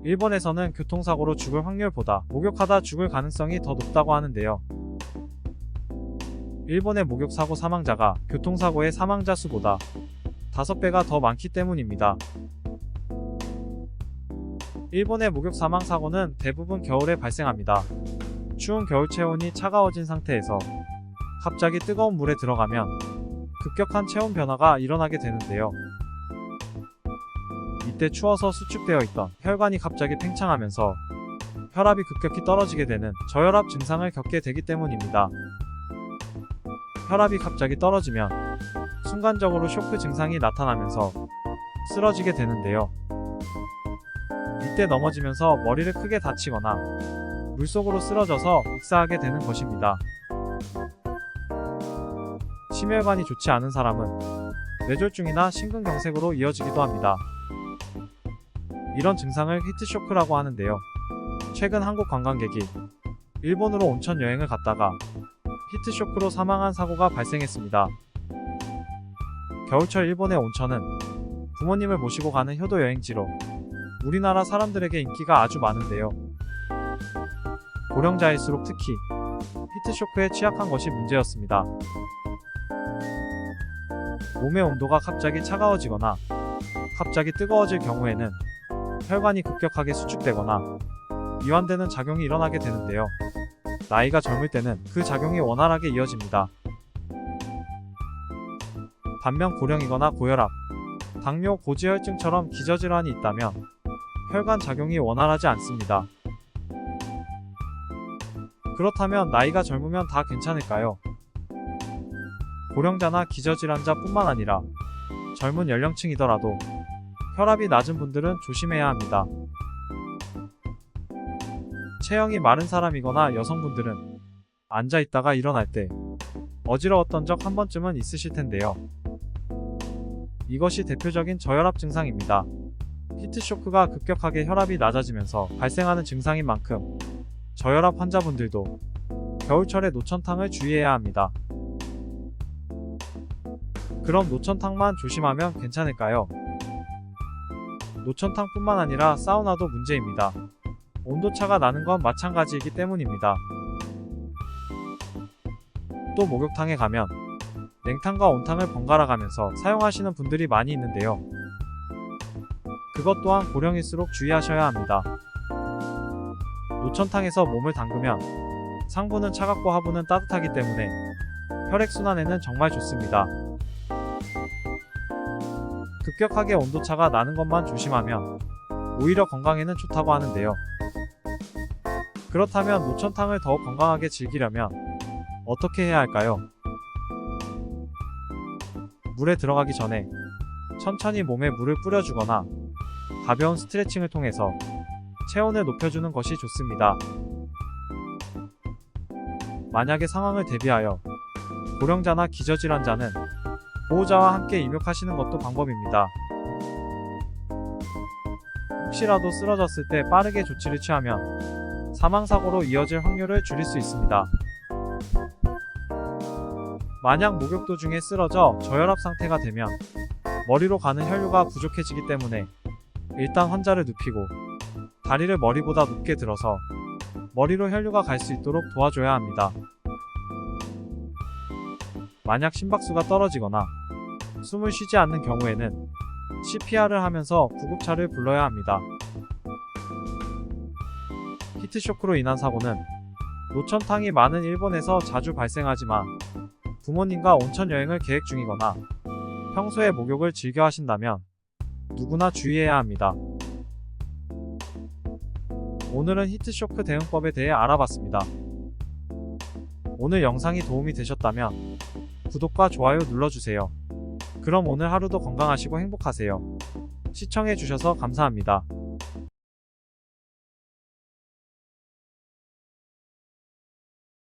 일본에서는 교통사고로 죽을 확률보다 목욕하다 죽을 가능성이 더 높다고 하는데요. 일본의 목욕사고 사망자가 교통사고의 사망자 수보다 5배가 더 많기 때문입니다. 일본의 목욕 사망 사고는 대부분 겨울에 발생합니다. 추운 겨울 체온이 차가워진 상태에서 갑자기 뜨거운 물에 들어가면 급격한 체온 변화가 일어나게 되는데요. 이때 추워서 수축되어 있던 혈관이 갑자기 팽창하면서 혈압이 급격히 떨어지게 되는 저혈압 증상을 겪게 되기 때문입니다. 혈압이 갑자기 떨어지면 순간적으로 쇼크 증상이 나타나면서 쓰러지게 되는데요. 이때 넘어지면서 머리를 크게 다치거나 물속으로 쓰러져서 익사하게 되는 것입니다. 심혈관이 좋지 않은 사람은 뇌졸중이나 심근경색으로 이어지기도 합니다. 이런 증상을 히트쇼크라고 하는데요. 최근 한국 관광객이 일본으로 온천 여행을 갔다가 히트쇼크로 사망한 사고가 발생했습니다. 겨울철 일본의 온천은 부모님을 모시고 가는 효도 여행지로 우리나라 사람들에게 인기가 아주 많은데요. 고령자일수록 특히 히트쇼크에 취약한 것이 문제였습니다. 몸의 온도가 갑자기 차가워지거나 갑자기 뜨거워질 경우에는 혈관이 급격하게 수축되거나 이완되는 작용이 일어나게 되는데요. 나이가 젊을 때는 그 작용이 원활하게 이어집니다. 반면 고령이거나 고혈압, 당뇨, 고지혈증처럼 기저질환이 있다면 혈관 작용이 원활하지 않습니다. 그렇다면 나이가 젊으면 다 괜찮을까요? 고령자나 기저질환자 뿐만 아니라 젊은 연령층이더라도 혈압이 낮은 분들은 조심해야 합니다. 체형이 마른 사람이거나 여성분들은 앉아있다가 일어날 때 어지러웠던 적 한 번쯤은 있으실 텐데요. 이것이 대표적인 저혈압 증상입니다. 히트쇼크가 급격하게 혈압이 낮아지면서 발생하는 증상인 만큼 저혈압 환자분들도 겨울철에 노천탕을 주의해야 합니다. 그럼 노천탕만 조심하면 괜찮을까요? 노천탕뿐만 아니라 사우나도 문제입니다. 온도차가 나는 건 마찬가지이기 때문입니다. 또 목욕탕에 가면 냉탕과 온탕을 번갈아 가면서 사용하시는 분들이 많이 있는데요. 그것 또한 고령일수록 주의하셔야 합니다. 노천탕에서 몸을 담그면 상부는 차갑고 하부는 따뜻하기 때문에 혈액순환에는 정말 좋습니다. 급격하게 온도차가 나는 것만 조심하면 오히려 건강에는 좋다고 하는데요. 그렇다면 노천탕을 더욱 건강하게 즐기려면 어떻게 해야 할까요? 물에 들어가기 전에 천천히 몸에 물을 뿌려주거나 가벼운 스트레칭을 통해서 체온을 높여주는 것이 좋습니다. 만약에 상황을 대비하여 고령자나 기저질환자는 보호자와 함께 입욕하시는 것도 방법입니다. 혹시라도 쓰러졌을 때 빠르게 조치를 취하면 사망사고로 이어질 확률을 줄일 수 있습니다. 만약 목욕 도중에 쓰러져 저혈압 상태가 되면 머리로 가는 혈류가 부족해지기 때문에 일단 환자를 눕히고 다리를 머리보다 높게 들어서 머리로 혈류가 갈 수 있도록 도와줘야 합니다. 만약 심박수가 떨어지거나 숨을 쉬지 않는 경우에는 CPR을 하면서 구급차를 불러야 합니다. 히트쇼크로 인한 사고는 노천탕이 많은 일본에서 자주 발생하지만 부모님과 온천 여행을 계획 중이거나 평소에 목욕을 즐겨 하신다면 누구나 주의해야 합니다. 오늘은 히트쇼크 대응법에 대해 알아봤습니다. 오늘 영상이 도움이 되셨다면 구독과 좋아요 눌러주세요. 그럼 오늘 하루도 건강하시고 행복하세요. 시청해주셔서 감사합니다.